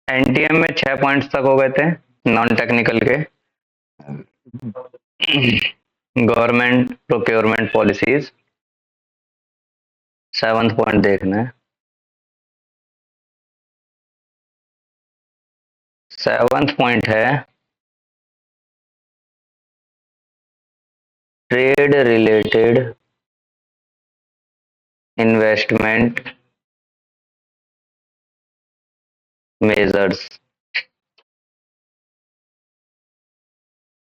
NTM में 6 points तक हो गए थे नॉन टेक्निकल के। Government procurement policies, 7th point देखना है। 7th पॉइंट है trade related investment measures.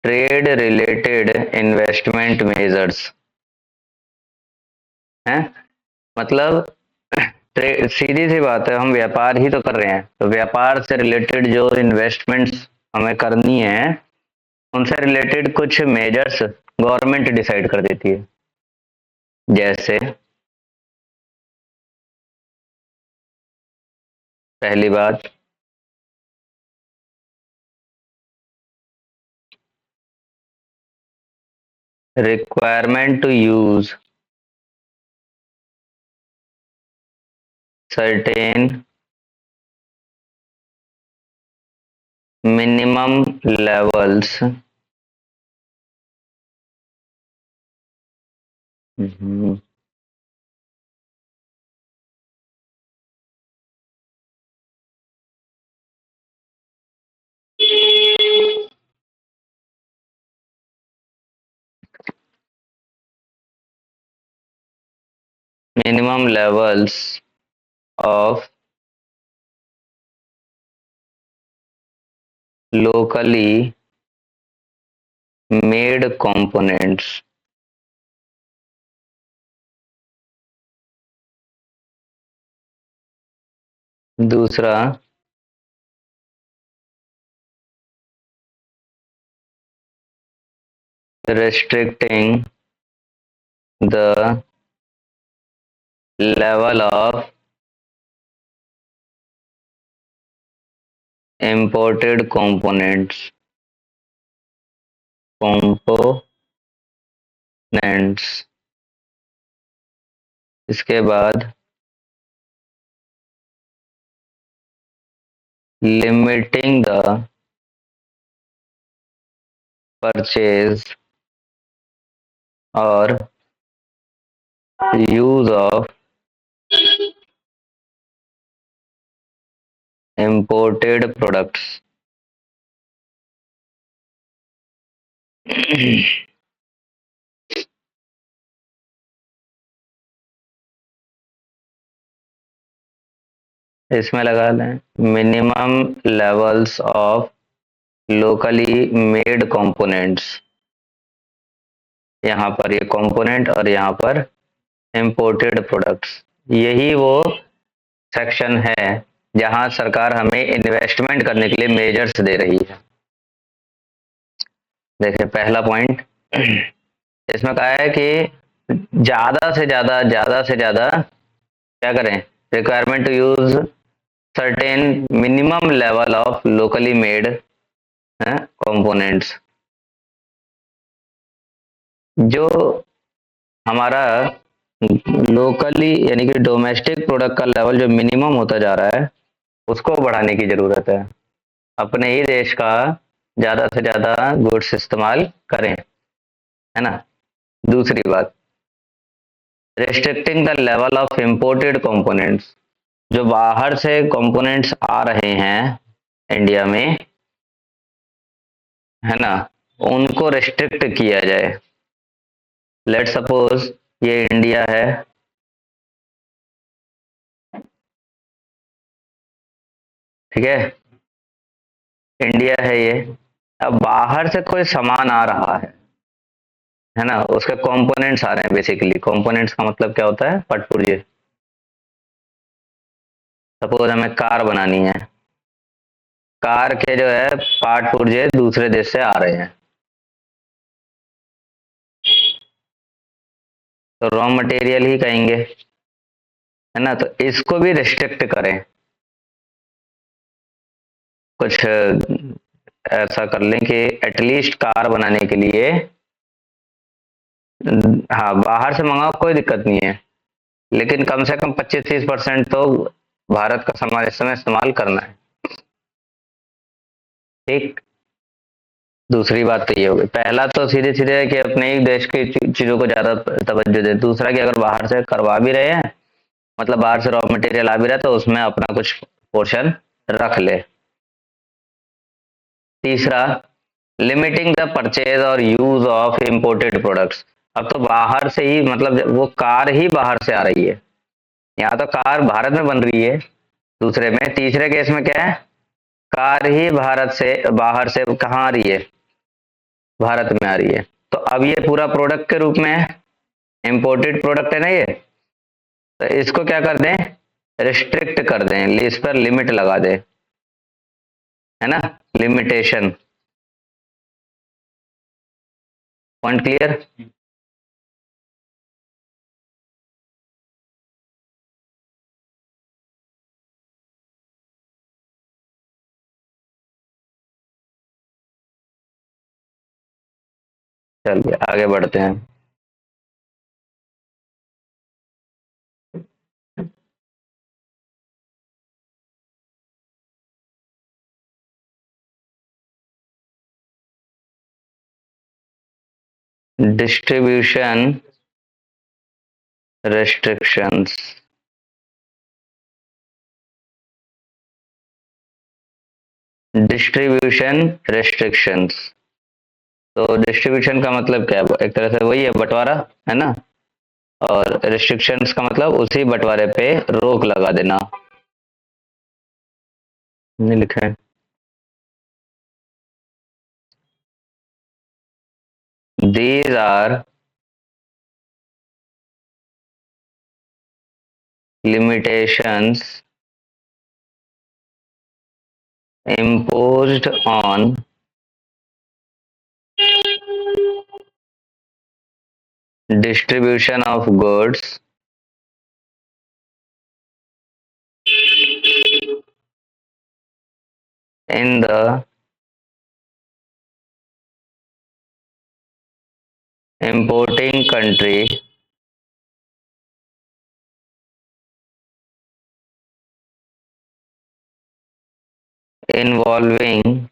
Trade related investment measures है, मतलब सीधी सी बात है, हम व्यापार ही तो कर रहे हैं, तो व्यापार से रिलेटेड जो इन्वेस्टमेंट्स हमें करनी है उनसे रिलेटेड कुछ मेजर्स गवर्नमेंट डिसाइड कर देती है। जैसे पहली बात, requirement to use certain minimum levels minimum levels of locally made components। दूसरा, restricting the level of imported components। इसके बाद limiting the purchase or use of imported products। इसमें लगा लें minimum levels of locally made components. यहाँ पर ये component और यहाँ पर इंपोर्टेड प्रोडक्ट्स, यही वो सेक्शन है जहां सरकार हमें इन्वेस्टमेंट करने के लिए मेजर्स दे रही है। देखिए पहला पॉइंट इसमें कहा है कि ज्यादा से ज्यादा क्या करें, requirement to use certain minimum level of locally made components. जो हमारा लोकली यानी कि डोमेस्टिक प्रोडक्ट का लेवल जो मिनिमम होता जा रहा है उसको बढ़ाने की जरूरत है। अपने ही देश का ज्यादा से ज्यादा गुड्स इस्तेमाल करें, है ना। दूसरी बात, restricting the level of imported components. जो बाहर से कंपोनेंट्स आ रहे हैं इंडिया में, है ना, उनको रिस्ट्रिक्ट किया जाए। लेट सपोज ये इंडिया है, ठीक है, इंडिया है ये। अब बाहर से कोई सामान आ रहा है ना, उसके कंपोनेंट्स आ रहे हैं। बेसिकली कंपोनेंट्स का मतलब क्या होता है, पटपुर्जे। सपोज हमें कार बनानी है, कार के जो है पार्ट पुर्जे दूसरे देश से आ रहे हैं, तो रॉ मटेरियल ही कहेंगे, है ना। तो इसको भी रिस्ट्रिक्ट करें, कुछ ऐसा कर लें कि एटलीस्ट कार बनाने के लिए, हाँ बाहर से मंगाओ कोई दिक्कत नहीं है, लेकिन कम से कम 25-30% तो भारत का सामान इस समय इस्तेमाल करना है। ठीक। दूसरी बात तो ये होगी, पहला तो सीधे सीधे है कि अपने ही देश की चीजों को ज्यादा तवज्जो दे। दूसरा कि अगर बाहर से करवा भी रहे हैं, मतलब बाहर से रॉ मटेरियल आ भी रहा है, तो उसमें अपना कुछ पोर्शन रख ले। तीसरा, लिमिटिंग द परचेज और यूज ऑफ इंपोर्टेड प्रोडक्ट्स। अब तो बाहर से ही, मतलब वो कार ही बाहर से आ रही है, यहाँ तो कार भारत में बन रही है। दूसरे में, तीसरे केस में क्या है, कार ही भारत से, बाहर से कहाँ आ रही है, भारत में आ रही है। तो अब ये पूरा प्रोडक्ट के रूप में है, इंपोर्टेड प्रोडक्ट है ना ये। तो इसको क्या कर दें, रिस्ट्रिक्ट कर दें, इस पर लिमिट लगा दे, है ना, लिमिटेशन। Point clear. चलिए आगे बढ़ते हैं। Distribution restrictions. Distribution restrictions. तो डिस्ट्रीब्यूशन का मतलब क्या है, एक तरह से वही है, बंटवारा, है ना। और रिस्ट्रिक्शंस का मतलब उसी बंटवारे पे रोक लगा देना। नहीं लिखा है। These are limitations imposed on distribution of goods in the importing country involving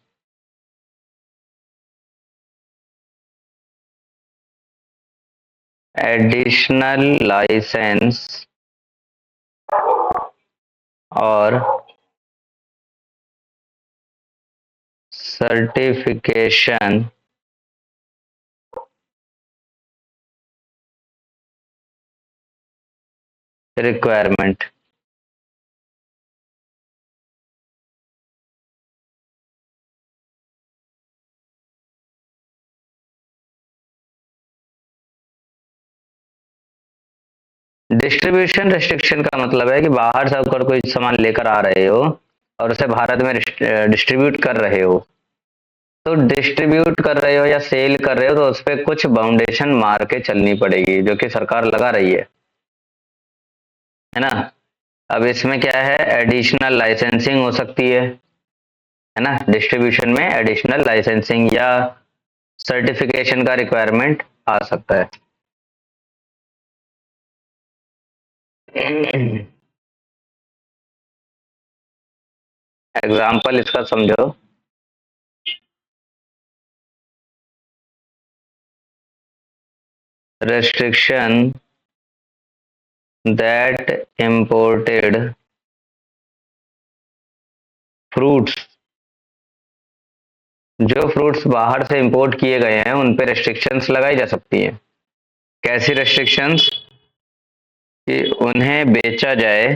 additional license or certification requirement। Distribution restriction का मतलब है कि बाहर से अगर कोई सामान लेकर आ रहे हो और उसे भारत में डिस्ट्रीब्यूट कर रहे हो, तो डिस्ट्रीब्यूट कर रहे हो या सेल कर रहे हो, तो उस पर कुछ बाउंडेशन मार के चलनी पड़ेगी, जो कि सरकार लगा रही है ना। अब इसमें क्या है, एडिशनल लाइसेंसिंग हो सकती है ना, डिस्ट्रीब्यूशन में एडिशनल लाइसेंसिंग या सर्टिफिकेशन का रिक्वायरमेंट आ सकता है। एग्जाम्पल इसका समझो। रेस्ट्रिक्शन दैट imported फ्रूट्स, जो फ्रूट्स बाहर से इंपोर्ट किए गए हैं उन पे रेस्ट्रिक्शंस लगाई जा सकती हैं। कैसी रेस्ट्रिक्शंस, कि उन्हें बेचा जाए,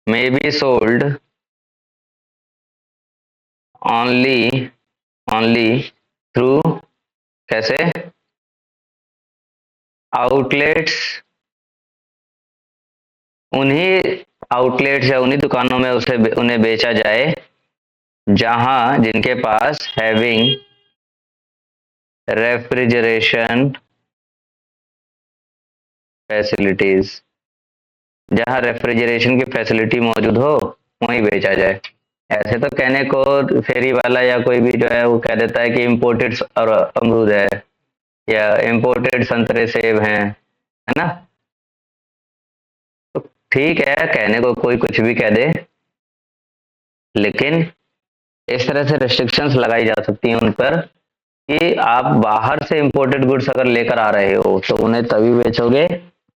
may be sold only only through, कैसे, आउटलेट्स, उन्हीं आउटलेट्स या उन्हीं दुकानों में उसे उन्हें बेचा जाए जहां, जिनके पास हैविंग रेफ्रिजरेशन फैसिलिटीज, जहां रेफ्रिजरेशन की फैसिलिटी मौजूद हो वहीं बेचा जाए। ऐसे तो कहने को फेरी वाला या कोई भी जो है वो कह देता है कि इम्पोर्टेड और अमरूद है, या इम्पोर्टेड संतरे सेब हैं, है ना। तो ठीक है, कहने को कोई कुछ भी कह दे, लेकिन इस तरह से रेस्ट्रिक्शंस लगाई जा सकती हैं उन पर कि आप बाहर से इंपोर्टेड गुड्स अगर लेकर आ रहे हो तो उन्हें तभी बेचोगे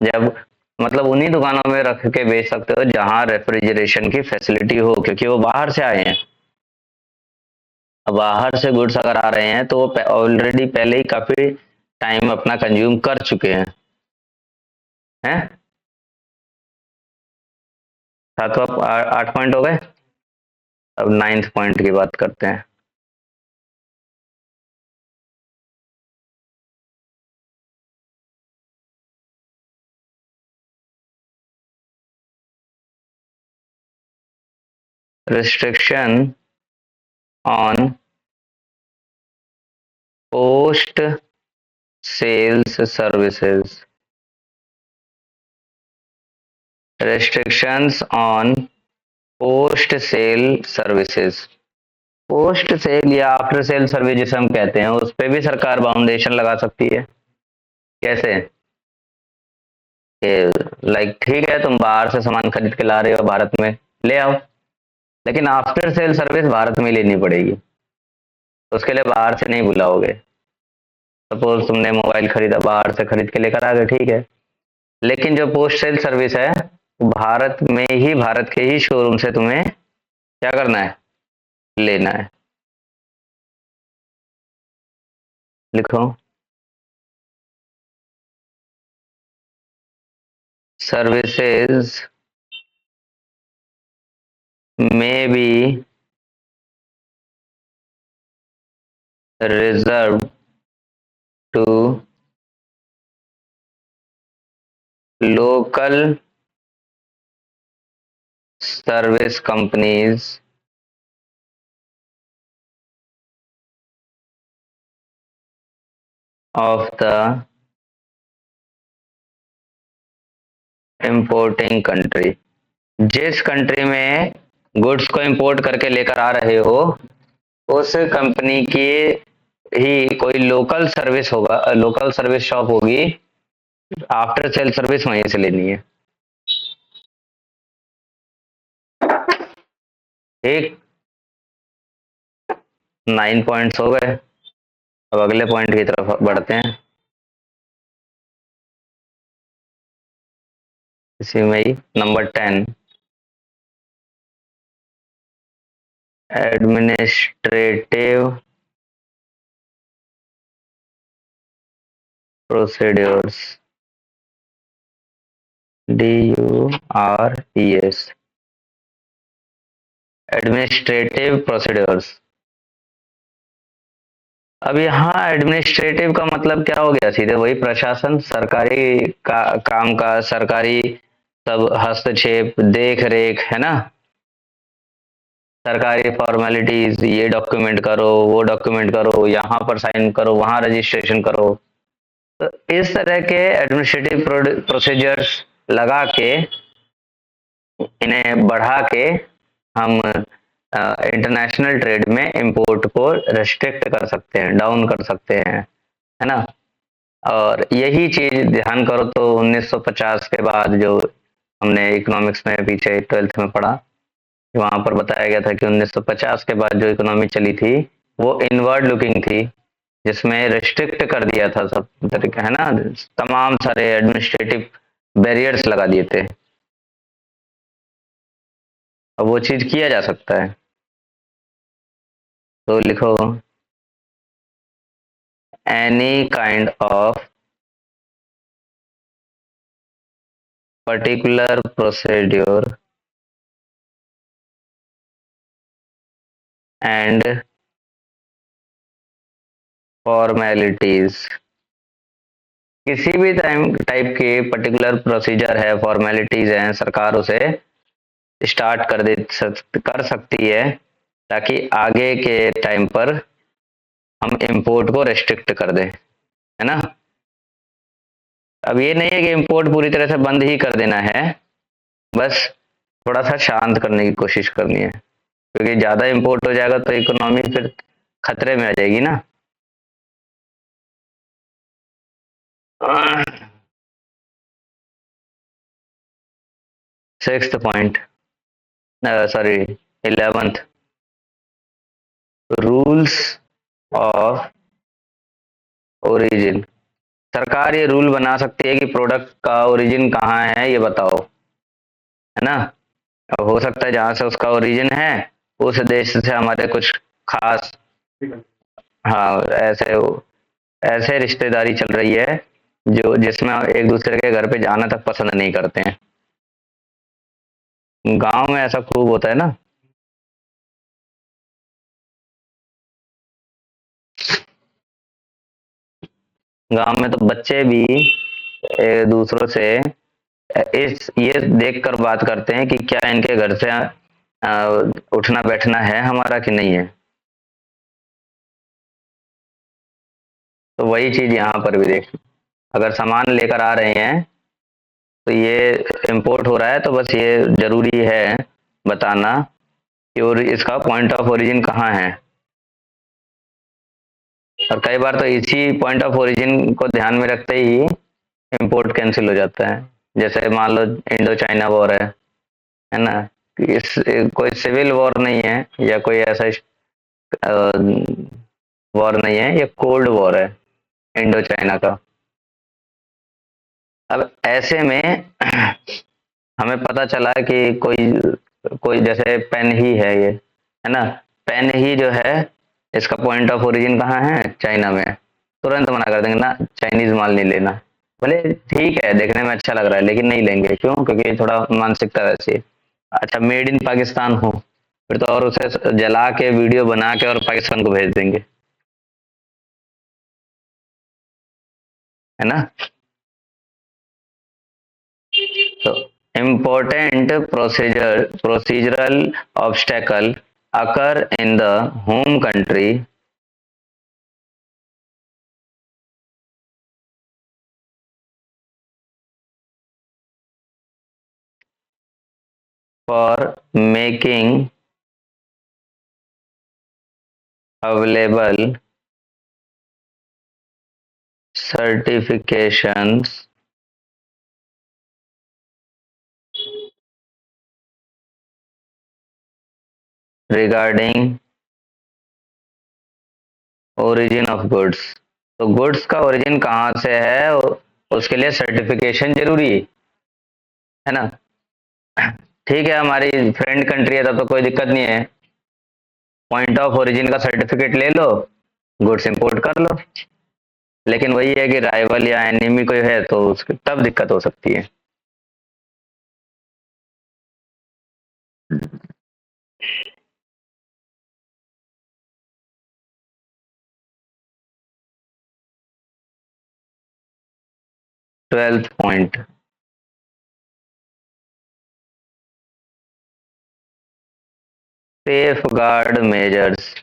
जब, मतलब उन्हीं दुकानों में रख के बेच सकते हो जहां रेफ्रिजरेशन की फैसिलिटी हो, क्योंकि वो बाहर से आए हैं। बाहर से गुड्स अगर आ रहे हैं तो वो ऑलरेडी पहले ही काफी टाइम अपना कंज्यूम कर चुके हैं। सातवां 8 पॉइंट हो गए। अब नाइन्थ पॉइंट की बात करते हैं। Restriction on post sales services. restrictions on post sale services. Post sale या आफ्टर सेल सर्विस जिसे हम कहते हैं उस पे भी सरकार बाउंडेशन लगा सकती है। कैसे? लाइक ठीक है, तुम बाहर से सामान खरीद के ला रहे हो भारत में, ले आओ, लेकिन आफ्टर सेल सर्विस भारत में लेनी पड़ेगी। उसके लिए बाहर से नहीं बुलाओगे। सपोज तुमने मोबाइल खरीदा, बाहर से खरीद के लेकर आ गए, ठीक है, लेकिन जो पोस्ट सेल सर्विस है भारत में ही, भारत के ही शोरूम से तुम्हें क्या करना है, लेना है। लिखो, सर्विसेज में B reserved to local service companies of the importing country। जिस कंट्री में गुड्स को इंपोर्ट करके लेकर आ रहे हो उस कंपनी की ही कोई लोकल सर्विस होगा, लोकल सर्विस शॉप होगी, आफ्टर सेल सर्विस वहीं से लेनी है। ठीक, 9 पॉइंट्स हो गए। अब अगले पॉइंट की तरफ बढ़ते हैं, इसी में ही number 10, administrative procedures, DURES, administrative procedures. अब यहाँ एडमिनिस्ट्रेटिव का मतलब क्या हो गया, सीधे वही प्रशासन, सरकारी काम का, सरकारी सब हस्तक्षेप, देख रेख, है ना, सरकारी फॉर्मेलिटीज, ये डॉक्यूमेंट करो, वो डॉक्यूमेंट करो, यहाँ पर साइन करो, वहां रजिस्ट्रेशन करो। तो इस तरह के एडमिनिस्ट्रेटिव प्रोसीजर्स लगा के, इन्हें बढ़ा के हम इंटरनेशनल ट्रेड में इंपोर्ट को रेस्ट्रिक्ट कर सकते हैं, डाउन कर सकते हैं, है ना। और यही चीज ध्यान करो तो 1950 के बाद जो हमने इकोनॉमिक्स में पीछे 12th में पढ़ा, वहां पर बताया गया था कि 1950 के बाद जो इकोनॉमी चली थी वो इनवर्ड लुकिंग थी, जिसमें रेस्ट्रिक्ट कर दिया था सब तरीके, है ना, तमाम सारे एडमिनिस्ट्रेटिव बैरियर्स लगा दिए थे। अब वो चीज किया जा सकता है, तो लिखो, any kind of particular procedure and formalities. किसी भी टाइप के पर्टिकुलर प्रोसीजर है, फॉर्मेलिटीज हैं, सरकार उसे स्टार्ट कर सकती है ताकि आगे के टाइम पर हम इंपोर्ट को रेस्ट्रिक्ट कर दें, है ना। अब ये नहीं है कि इंपोर्ट पूरी तरह से बंद ही कर देना है, बस थोड़ा सा शांत करने की कोशिश करनी है, क्योंकि ज्यादा इंपोर्ट हो जाएगा तो इकोनॉमी फिर खतरे में आ जाएगी ना। 6th point, sorry 11th, rules of origin. सरकार ये रूल बना सकती है कि प्रोडक्ट का ओरिजिन कहाँ है ये बताओ, है ना। अब हो सकता है जहां से उसका ओरिजिन है उस देश से हमारे कुछ खास, हाँ, ऐसे ऐसे रिश्तेदारी चल रही है जो जिसमें एक दूसरे के घर पे जाना तक पसंद नहीं करते हैं। गांव में ऐसा खूब होता है ना। गांव में तो बच्चे भी दूसरों से इस ये देख कर बात करते हैं कि क्या इनके घर से उठना बैठना है हमारा कि नहीं है। तो वही चीज यहाँ पर भी देख, अगर सामान लेकर आ रहे हैं तो ये इंपोर्ट हो रहा है तो बस ये जरूरी है बताना कि और इसका पॉइंट ऑफ ओरिजिन कहाँ है। और कई बार तो इसी पॉइंट ऑफ ओरिजिन को ध्यान में रखते ही इंपोर्ट कैंसिल हो जाता है। जैसे मान लो इंडो चाइना वॉर है ना। इस कोई सिविल वॉर नहीं है या कोई ऐसा वॉर नहीं है, ये कोल्ड वॉर है इंडो चाइना का। अब ऐसे में हमें पता चला कि कोई कोई जैसे पेन ही है ये, है ना। पेन ही जो है इसका पॉइंट ऑफ ओरिजिन कहाँ है, चाइना में। तुरंत मना कर देंगे ना, चाइनीज माल नहीं लेना। भले ठीक है देखने में अच्छा लग रहा है लेकिन नहीं लेंगे, क्यों? क्योंकि थोड़ा मानसिकता वैसी है। अच्छा मेड इन पाकिस्तान हो फिर तो और उसे जला के वीडियो बना के और पाकिस्तान को भेज देंगे, है ना। तो important procedural obstacle occur in the home country for making available certifications regarding origin of goods। तो गुड्स का ओरिजिन कहाँ से है उसके लिए सर्टिफिकेशन जरूरी है ना। ठीक है हमारी फ्रेंड कंट्री है तब तो कोई दिक्कत नहीं है, पॉइंट ऑफ ओरिजिन का सर्टिफिकेट ले लो, गुड्स इंपोर्ट कर लो। लेकिन वही है कि राइवल या एनिमी कोई है तो उसकी तब दिक्कत हो सकती है। 12th point, safe guard measures.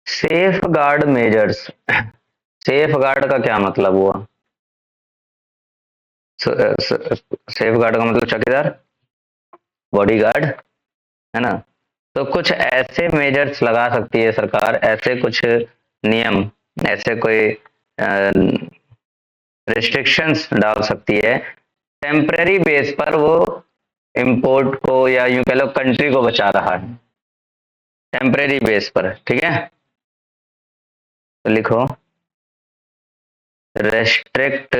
Safe guard measures, safe guard का क्या मतलब हुआ? सेफ गार्ड का मतलब चौकीदार, बॉडी गार्ड, है ना। तो कुछ ऐसे मेजर्स लगा सकती है सरकार, ऐसे कुछ नियम, ऐसे कोई रिस्ट्रिक्शंस डाल सकती है टेम्परेरी बेस पर, वो इंपोर्ट को या यूं कह लो कंट्री को बचा रहा है टेम्परेरी बेस पर, ठीक है। तो लिखो रेस्ट्रिक्ट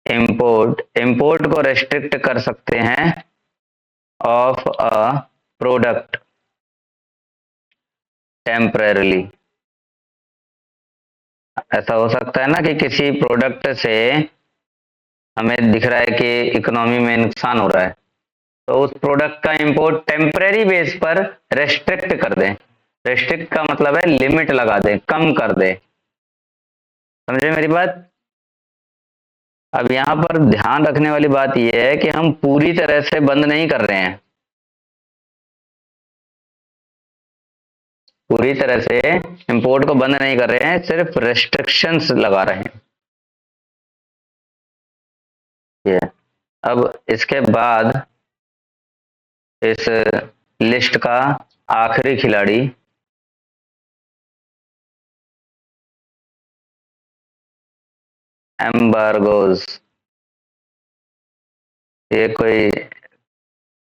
इंपोर्ट, इंपोर्ट को रेस्ट्रिक्ट कर सकते हैं ऑफ अ प्रोडक्ट टेम्परेरली। ऐसा हो सकता है ना कि किसी प्रोडक्ट से हमें दिख रहा है कि इकोनॉमी में नुकसान हो रहा है तो उस प्रोडक्ट का इंपोर्ट टेम्परेरी बेस पर रेस्ट्रिक्ट कर दें। रेस्ट्रिक्ट का मतलब है लिमिट लगा दें, कम कर दें। समझे मेरी बात? अब यहाँ पर ध्यान रखने वाली बात यह है कि हम पूरी तरह से बंद नहीं कर रहे हैं, पूरी तरह से इंपोर्ट को बंद नहीं कर रहे हैं, सिर्फ रेस्ट्रिक्शंस लगा रहे हैं ये। अब इसके बाद इस लिस्ट का आखिरी खिलाड़ी एम्बार्गोस। ये कोई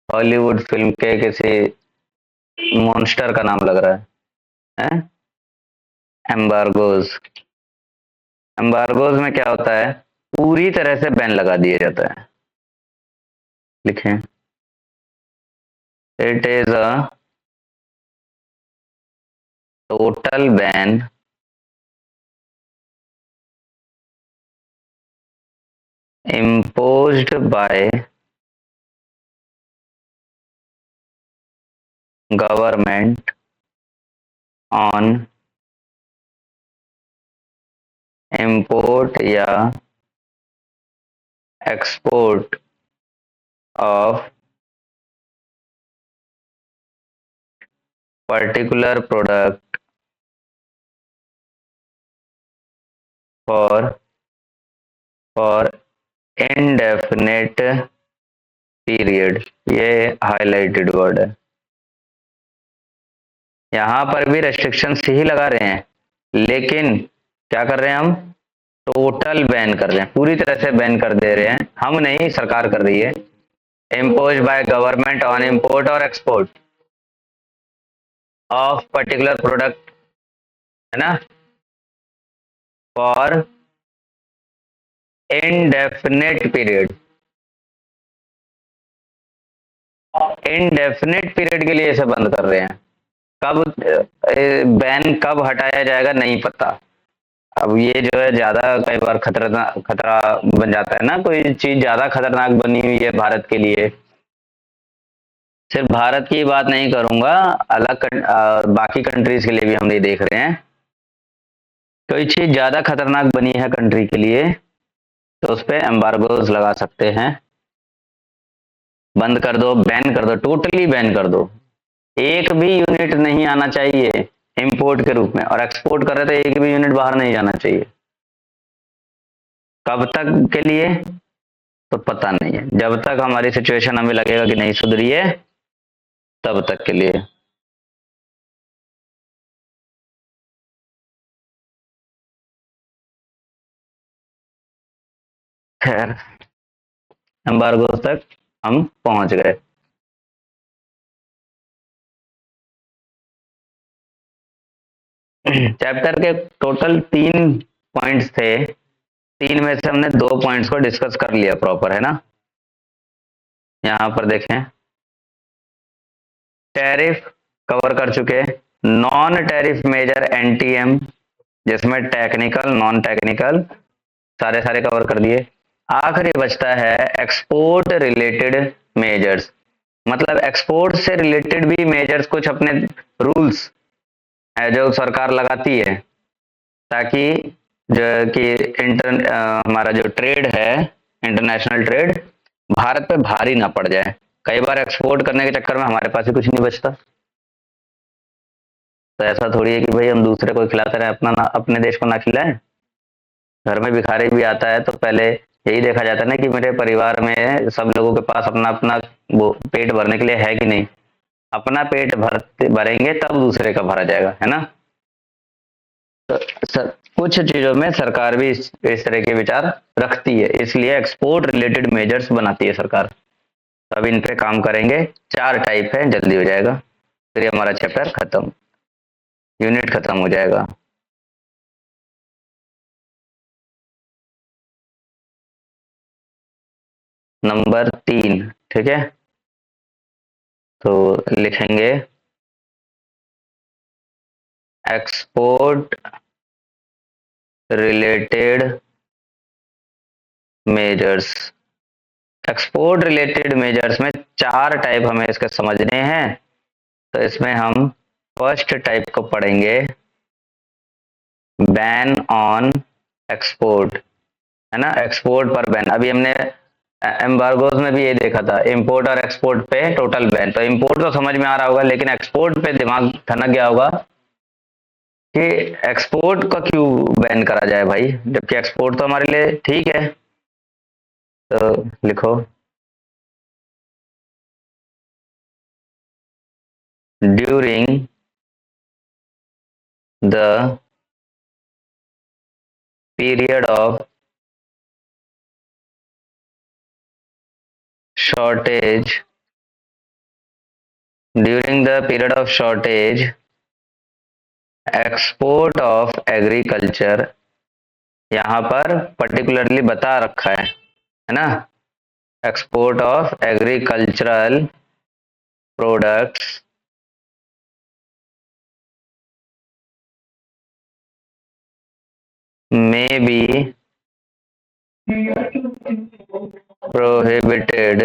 हॉलीवुड फिल्म के किसी मॉन्स्टर का नाम लग रहा है? एम्बार्गोस। एम्बार्गोस में क्या होता है? पूरी तरह से बैन लगा दिया जाता है। लिखें, it is a total ban imposed by government on import या export of particular product for indefinite period। ये हाईलाइटेड वर्ड है। यहां पर भी रेस्ट्रिक्शंस ही लगा रहे हैं, लेकिन क्या कर रहे हैं हम? टोटल बैन कर रहे हैं, पूरी तरह से बैन कर दे रहे हैं। हम नहीं, सरकार कर रही है। Impose by government on import और एक्सपोर्ट ऑफ पर्टिकुलर प्रोडक्ट, है ना, for indefinite period. Indefinite period के लिए इसे बंद कर रहे हैं। कब बैन कब हटाया जाएगा नहीं पता। अब ये जो है ज्यादा कई बार खतरा बन जाता है ना, कोई चीज ज्यादा खतरनाक बनी हुई है भारत के लिए। सिर्फ भारत की बात नहीं करूंगा, बाकी कंट्रीज के लिए भी हम नहीं देख रहे हैं। कोई चीज ज्यादा खतरनाक बनी है कंट्री के लिए तो उस पर एम्बार्गोज लगा सकते हैं। बंद कर दो, बैन कर दो, टोटली बैन कर दो। एक भी यूनिट नहीं आना चाहिए इंपोर्ट के रूप में, और एक्सपोर्ट कर रहे तो एक भी यूनिट बाहर नहीं जाना चाहिए। कब तक के लिए तो पता नहीं है, जब तक हमारी सिचुएशन हमें लगेगा कि नहीं सुधरी है तब तक के लिए। खैर, एम्बार्गो तक हम पहुंच गए। चैप्टर के टोटल 3 पॉइंट्स थे, 3 में से हमने 2 पॉइंट्स को डिस्कस कर लिया प्रॉपर, है ना। यहां पर देखें, टैरिफ कवर कर चुके, नॉन टैरिफ मेजर एनटीएम, जिसमें टेक्निकल नॉन टेक्निकल सारे सारे कवर कर दिए। आखिरी बचता है एक्सपोर्ट रिलेटेड मेजर्स, मतलब एक्सपोर्ट से रिलेटेड भी मेजर्स, कुछ अपने रूल्स है जो सरकार लगाती है ताकि जो कि हमारा जो ट्रेड है, इंटरनेशनल ट्रेड, भारत पे भारी ना पड़ जाए। कई बार एक्सपोर्ट करने के चक्कर में हमारे पास ही कुछ नहीं बचता। तो ऐसा थोड़ी है कि भाई हम दूसरे को खिलाते रहे, अपने देश को ना खिलाएं। घर में भिखारी भी आता है तो पहले यही देखा जाता है ना कि मेरे परिवार में सब लोगों के पास अपना अपना वो पेट भरने के लिए है कि नहीं। अपना पेट भरेंगे तब दूसरे का भरा जाएगा, है ना। तो कुछ चीजों में सरकार भी इस तरह के विचार रखती है, इसलिए एक्सपोर्ट रिलेटेड मेजर्स बनाती है सरकार। तो अब इन पे काम करेंगे। 4 टाइप है, जल्दी हो जाएगा, फिर हमारा चैप्टर खत्म, यूनिट खत्म हो जाएगा। नंबर 3, ठीक है, तो लिखेंगे export related measures. Export related measures में 4 टाइप हमें इसके समझने हैं। तो इसमें हम फर्स्ट टाइप को पढ़ेंगे, बैन ऑन एक्सपोर्ट, है ना, एक्सपोर्ट पर बैन। अभी हमने एम्बार्गोज में भी ये देखा था, इंपोर्ट और एक्सपोर्ट पे टोटल बैन। तो इंपोर्ट तो समझ में आ रहा होगा, लेकिन एक्सपोर्ट पे दिमाग ठनक गया होगा कि एक्सपोर्ट का क्यों बैन करा जाए भाई, जबकि एक्सपोर्ट तो हमारे लिए ठीक है। तो लिखो, during the period of shortage export of agriculture, यहाँ पर पर्टिकुलरली बता रखा है ना, export of agricultural products may be prohibited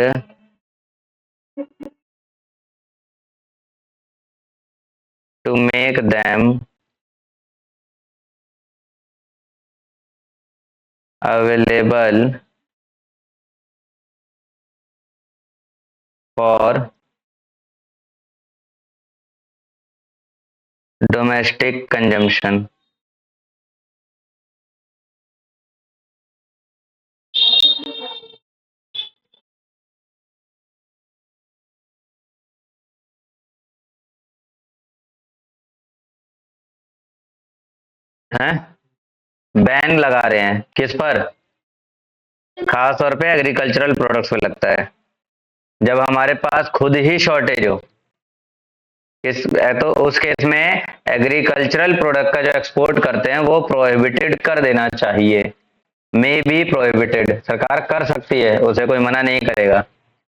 to make them available for domestic consumption. हैं, बैन लगा रहे हैं किस पर? खास तौर पे एग्रीकल्चरल प्रोडक्ट्स पे लगता है, जब हमारे पास खुद ही शॉर्टेज हो। इस तो उस केस में एग्रीकल्चरल प्रोडक्ट का जो एक्सपोर्ट करते हैं वो प्रोहिबिटेड कर देना चाहिए। मे बी प्रोहिबिटेड, सरकार कर सकती है, उसे कोई मना नहीं करेगा।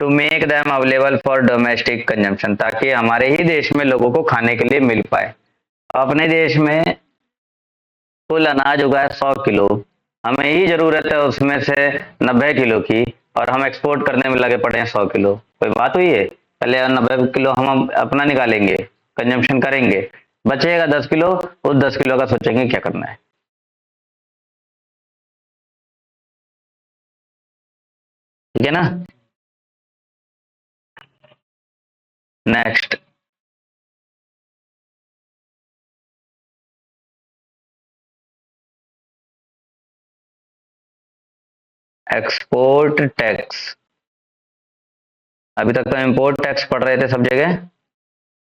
To make them available for domestic consumption, ताकि हमारे ही देश में लोगों को खाने के लिए मिल पाए। अपने देश में कुल अनाज उगा है 100 किलो, हमें ही जरूरत है उसमें से 90 किलो की, और हम एक्सपोर्ट करने में लगे पड़े हैं 100 किलो। कोई बात हुई है? पहले 90 किलो हम अपना निकालेंगे, कंजम्पशन करेंगे, बचेगा 10 किलो, उस 10 किलो का सोचेंगे क्या करना है। ठीक है ना? Next, export tax. अभी तक तो इंपोर्ट टैक्स पढ़ रहे थे सब जगह,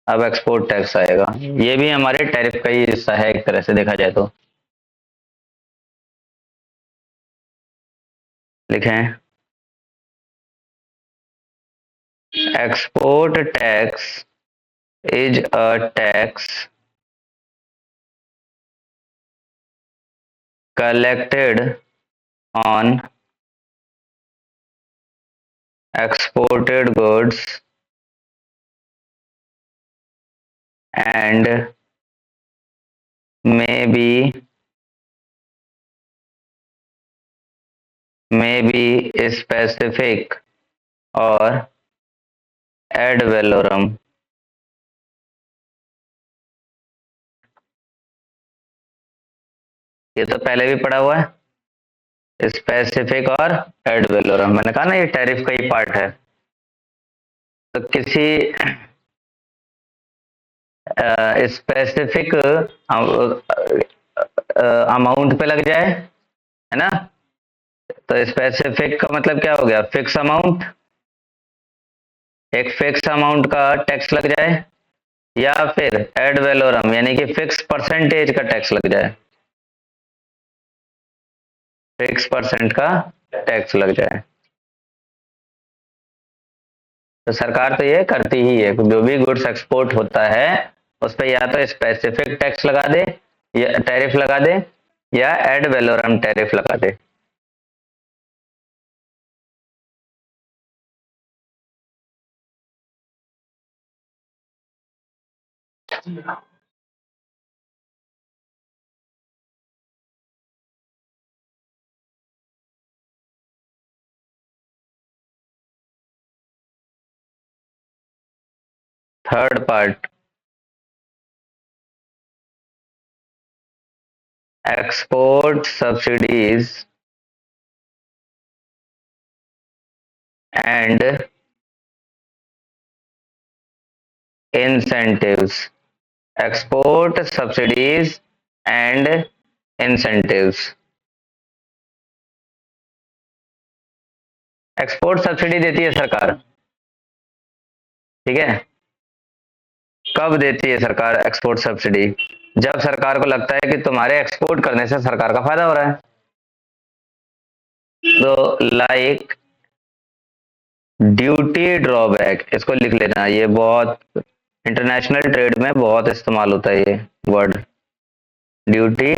अब एक्सपोर्ट टैक्स आएगा। ये भी हमारे टैरिफ का ही हिस्सा है एक तरह से देखा जाए तो। लिखें, export tax is a tax collected on exported goods and may be specific or ad valorem। ये तो पहले भी पढ़ा हुआ है, स्पेसिफिक और एड वेलोरम। मैंने कहा ना ये टैरिफ का ही पार्ट है। तो किसी स्पेसिफिक अमाउंट पे लग जाए, है ना, तो स्पेसिफिक का मतलब क्या हो गया? फिक्स अमाउंट, एक फिक्स अमाउंट का टैक्स लग जाए, या फिर एड वेलोरम यानी कि फिक्स परसेंटेज का टैक्स लग जाए, फिक्स परसेंट का टैक्स लग जाए। तो सरकार तो ये करती ही है, जो भी गुड्स एक्सपोर्ट होता है उस पर या तो स्पेसिफिक टैक्स लगा दे, या टैरिफ लगा दे, या एड वेलोरम टैरिफ लगा दे। Third part, export subsidies and incentives. Export subsidies and incentives. Export subsidy देती है सरकार, ठीक है, कब देती है सरकार एक्सपोर्ट सब्सिडी? जब सरकार को लगता है कि तुम्हारे एक्सपोर्ट करने से सरकार का फायदा हो रहा है। तो लाइक ड्यूटी ड्रॉबैक, इसको लिख लेना, ये बहुत इंटरनेशनल ट्रेड में बहुत इस्तेमाल होता है ये वर्ड, ड्यूटी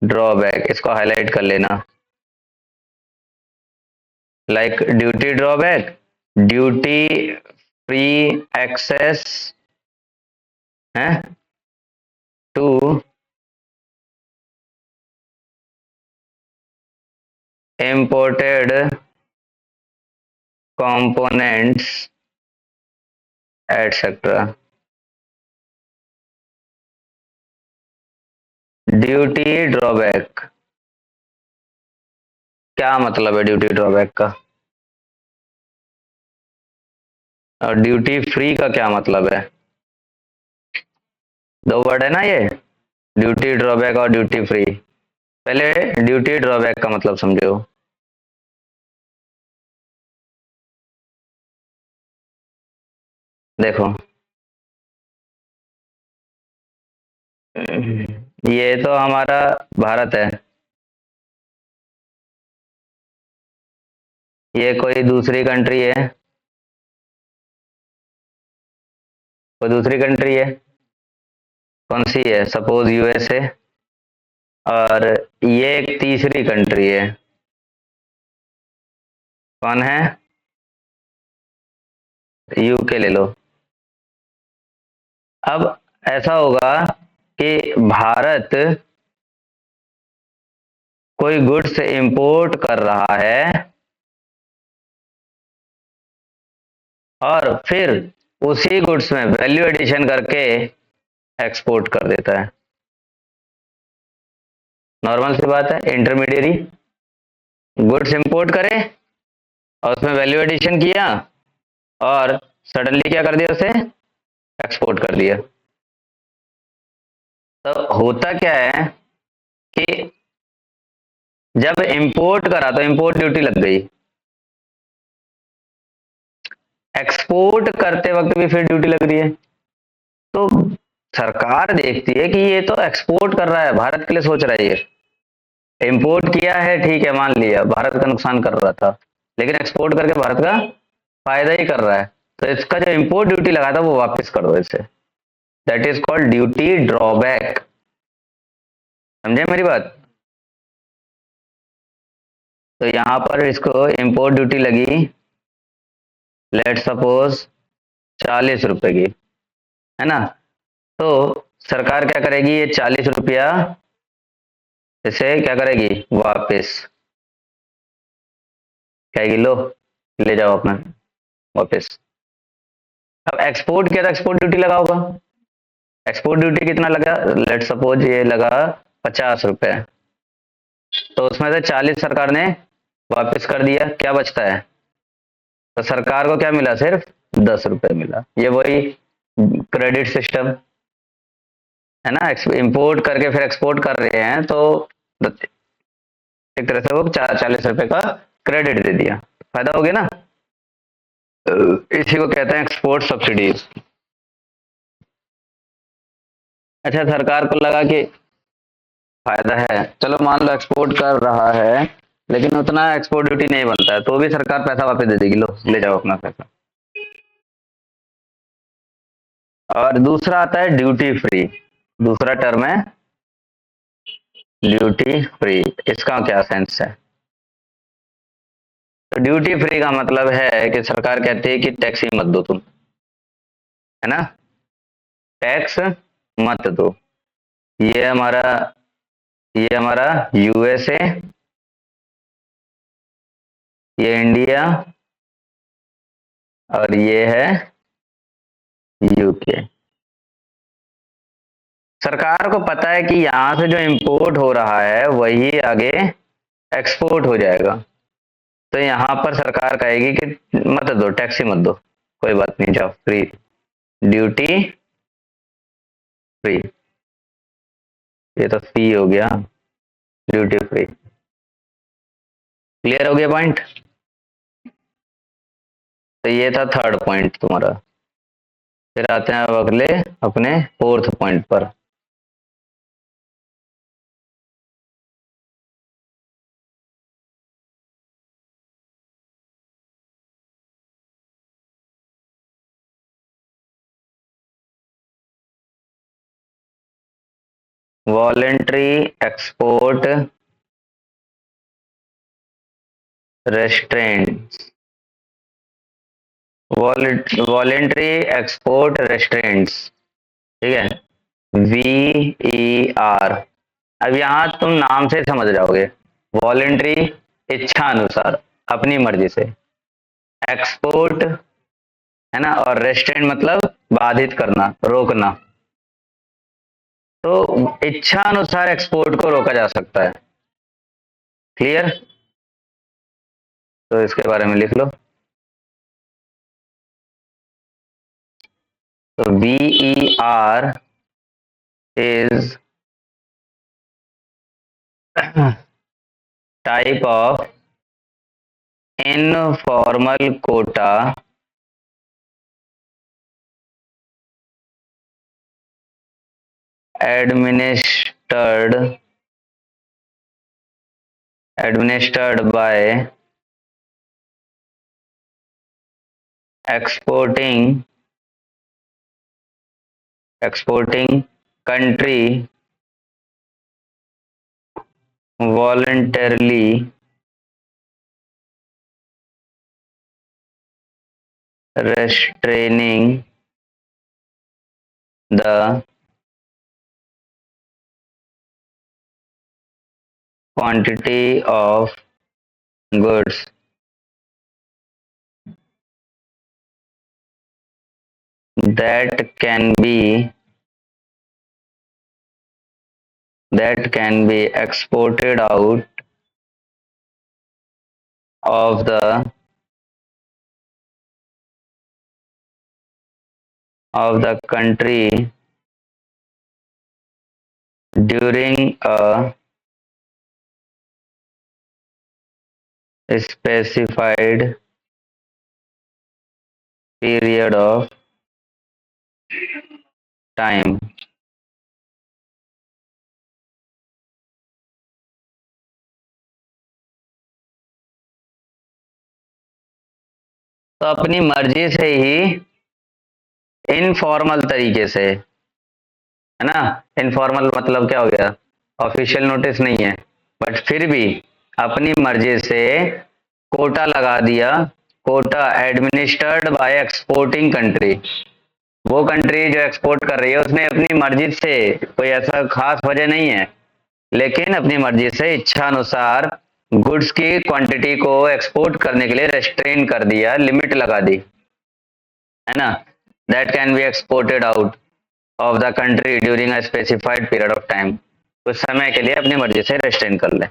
ड्रॉबैक, इसको हाईलाइट कर लेना। Like duty drawback, duty free access है to imported components etc. Duty drawback क्या मतलब है ड्यूटी ड्रॉबैक का, और ड्यूटी फ्री का क्या मतलब है? दो वर्ड है ना ये, ड्यूटी ड्रॉबैक और ड्यूटी फ्री। पहले ड्यूटी ड्रॉबैक का मतलब समझो। देखो ये तो हमारा भारत है, ये कोई दूसरी कंट्री है, कोई दूसरी कंट्री है, कौन सी है? सपोज यूएसए, और ये एक तीसरी कंट्री है, कौन है? यूके ले लो। अब ऐसा होगा कि भारत कोई गुड्स इंपोर्ट कर रहा है और फिर उसी गुड्स में वैल्यू एडिशन करके एक्सपोर्ट कर देता है। नॉर्मल सी बात है, इंटरमीडियरी गुड्स इंपोर्ट करे और उसमें वैल्यू एडिशन किया और सडनली क्या कर दिया, उसे एक्सपोर्ट कर दिया। तो होता क्या है कि जब इंपोर्ट करा तो इंपोर्ट ड्यूटी लग गई, एक्सपोर्ट करते वक्त भी फिर ड्यूटी लग रही है। तो सरकार देखती है कि ये तो एक्सपोर्ट कर रहा है, भारत के लिए सोच रहा है, ये इंपोर्ट किया है ठीक है, मान लिया भारत का नुकसान कर रहा था, लेकिन एक्सपोर्ट करके भारत का फायदा ही कर रहा है, तो इसका जो इंपोर्ट ड्यूटी लगा था वो वापस कर दो इसे। That is called duty drawback. समझे मेरी बात? तो यहां पर इसको इंपोर्ट ड्यूटी लगी, लेट सपोज 40 रुपए की, है ना? तो सरकार क्या करेगी, ये 40 रुपया इसे क्या करेगी, वापस कहेगी लो ले जाओ अपना वापस। अब एक्सपोर्ट किया था, एक्सपोर्ट ड्यूटी लगा होगा, एक्सपोर्ट ड्यूटी कितना लगा, लेट सपोज ये लगा 50 रुपए, तो उसमें से 40 सरकार ने वापस कर दिया, क्या बचता है? तो सरकार को क्या मिला, सिर्फ 10 रुपए मिला। ये वही क्रेडिट सिस्टम है ना, इंपोर्ट करके फिर एक्सपोर्ट कर रहे हैं, तो एक तरह से वो 40 रुपए का क्रेडिट दे दिया, फायदा हो गया ना। इसी को कहते हैं एक्सपोर्ट सब्सिडीज। अच्छा, सरकार को लगा कि फायदा है, चलो मान लो एक्सपोर्ट कर रहा है लेकिन उतना एक्सपोर्ट ड्यूटी नहीं बनता है, तो भी सरकार पैसा वापस दे देगी, लो ले जाओ अपना पैसा। और दूसरा आता है ड्यूटी फ्री, दूसरा टर्म है ड्यूटी फ्री। इसका क्या सेंस है? तो ड्यूटी फ्री का मतलब है कि सरकार कहती है कि टैक्स ही मत दो तुम, है ना, टैक्स मत दो। ये हमारा ये हमारा यूएसए, ये इंडिया, और ये है यूके। सरकार को पता है कि यहां से जो इंपोर्ट हो रहा है वही आगे एक्सपोर्ट हो जाएगा, तो यहां पर सरकार कहेगी कि मत दो, टैक्स ही मत दो, कोई बात नहीं, जाओ फ्री, ड्यूटी फ्री। ये तो फी हो गया, ड्यूटी फ्री। क्लियर हो गया पॉइंट? तो ये था थर्ड पॉइंट तुम्हारा। फिर आते हैं अब अगले अपने फोर्थ पॉइंट पर। Voluntary export restraint, voluntary export restraints, ठीक है, VER। अब यहाँ तुम नाम से समझ जाओगे, वॉलेंट्री इच्छा अनुसार, अपनी मर्जी से, एक्सपोर्ट है ना, और रेस्ट्रेंट मतलब बाधित करना, रोकना। तो इच्छा अनुसार एक्सपोर्ट को रोका जा सकता है। क्लियर? तो इसके बारे में लिख लो। तो VER is type of informal quota administered by exporting country voluntarily restraining the quantity of goods that can be exported out of the country during a specified period of time। तो अपनी मर्जी से ही इनफॉर्मल तरीके से, है ना, informal मतलब क्या हो गया, ऑफिशियल नोटिस नहीं है, बट फिर भी अपनी मर्जी से कोटा लगा दिया। Quota administered by exporting country, वो कंट्री जो एक्सपोर्ट कर रही है उसने अपनी मर्जी से, कोई ऐसा खास वजह नहीं है, लेकिन अपनी मर्जी से इच्छा अनुसार गुड्स की क्वांटिटी को एक्सपोर्ट करने के लिए रेस्ट्रेन कर दिया, लिमिट लगा दी, है ना। That can be exported out of the country during a specified period of time, कुछ समय के लिए अपनी मर्जी से रेस्ट्रेन कर ले।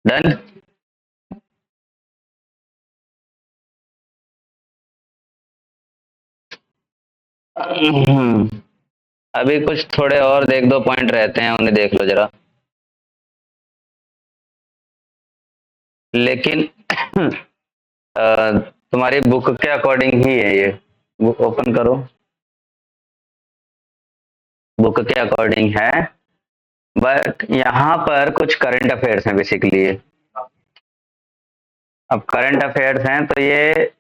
डन। अभी कुछ थोड़े और देख दो पॉइंट रहते हैं, उन्हें देख लो जरा। लेकिन तुम्हारी बुक के अकॉर्डिंग ही है ये, बुक ओपन करो, बुक के अकॉर्डिंग है, बट यहाँ पर कुछ करंट अफेयर्स हैं बेसिकली। अब करंट अफेयर्स हैं तो ये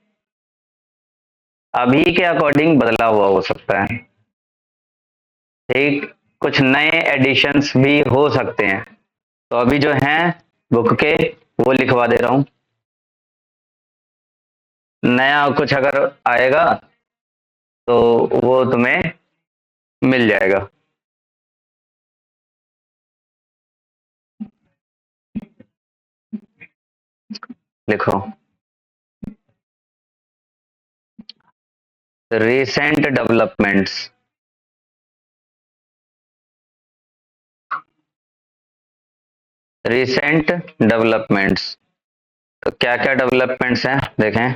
अभी के अकॉर्डिंग बदला हुआ हो सकता है, ठीक, कुछ नए एडिशंस भी हो सकते हैं। तो अभी जो हैं बुक के वो लिखवा दे रहा हूँ, नया कुछ अगर आएगा तो वो तुम्हें मिल जाएगा। लिखो, recent developments, recent developments। तो क्या क्या डेवलपमेंट्स हैं देखें।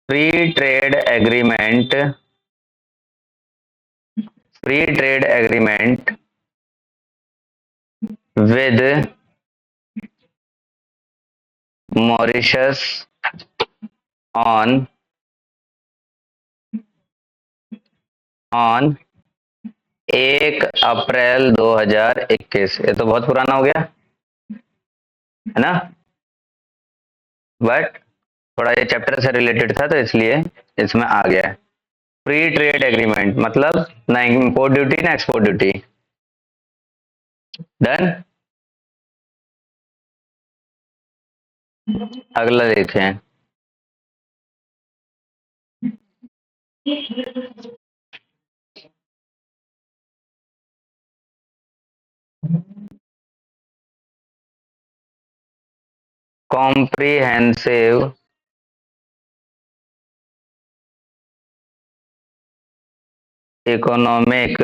Free trade agreement, free trade agreement with Mauritius on 1 अप्रैल 2021। ये तो बहुत पुराना हो गया है ना, बट थोड़ा ये चैप्टर से रिलेटेड था तो इसलिए इसमें आ गया है। फ्री ट्रेड एग्रीमेंट मतलब ना इम्पोर्ट ड्यूटी ना एक्सपोर्ट ड्यूटी। डन। अगला देखें। Comprehensive economic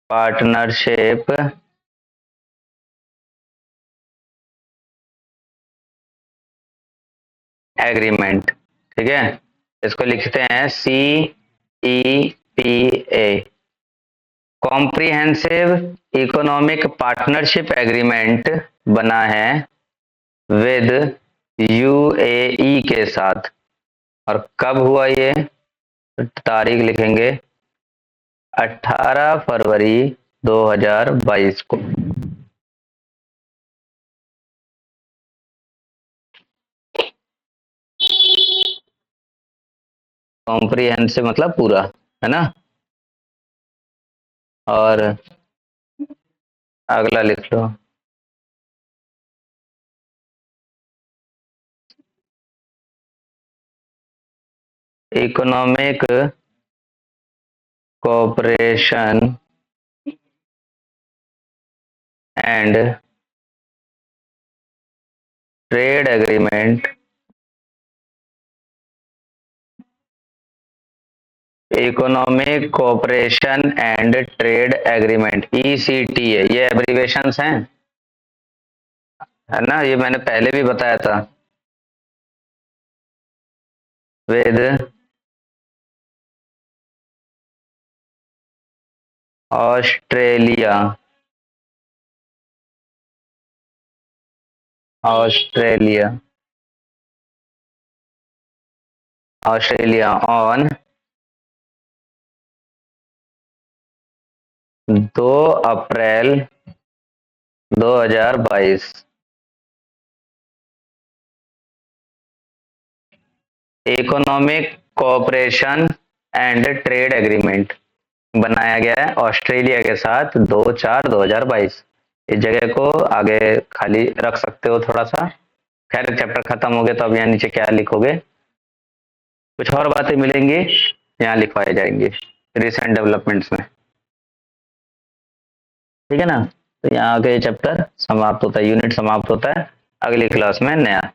partnership agreement. ठीक है, इसको लिखते हैं CEPA, comprehensive economic partnership agreement बना है विद UAE के साथ। और कब हुआ ये, तारीख लिखेंगे 18 फरवरी 2022 को। कॉम्प्रिहेंसिव मतलब पूरा, है ना। और अगला लिख लो। Economic cooperation and trade agreement, economic cooperation and trade agreement ECTA, ये एब्रीवेशंस हैं, है ना, ये मैंने पहले भी बताया था। With Australia, Australia, Australia on 2 April 2022। Economic cooperation and trade agreement बनाया गया है ऑस्ट्रेलिया के साथ 2/4/2022। इस जगह को आगे खाली रख सकते हो थोड़ा सा। खैर चैप्टर खत्म हो गया तो अब यहाँ नीचे क्या लिखोगे, कुछ और बातें मिलेंगी यहाँ लिखवाए जाएंगे रिसेंट डेवलपमेंट्स में। ठीक है ना, तो यहाँ आगे चैप्टर समाप्त होता है, यूनिट समाप्त होता है। अगली क्लास में नया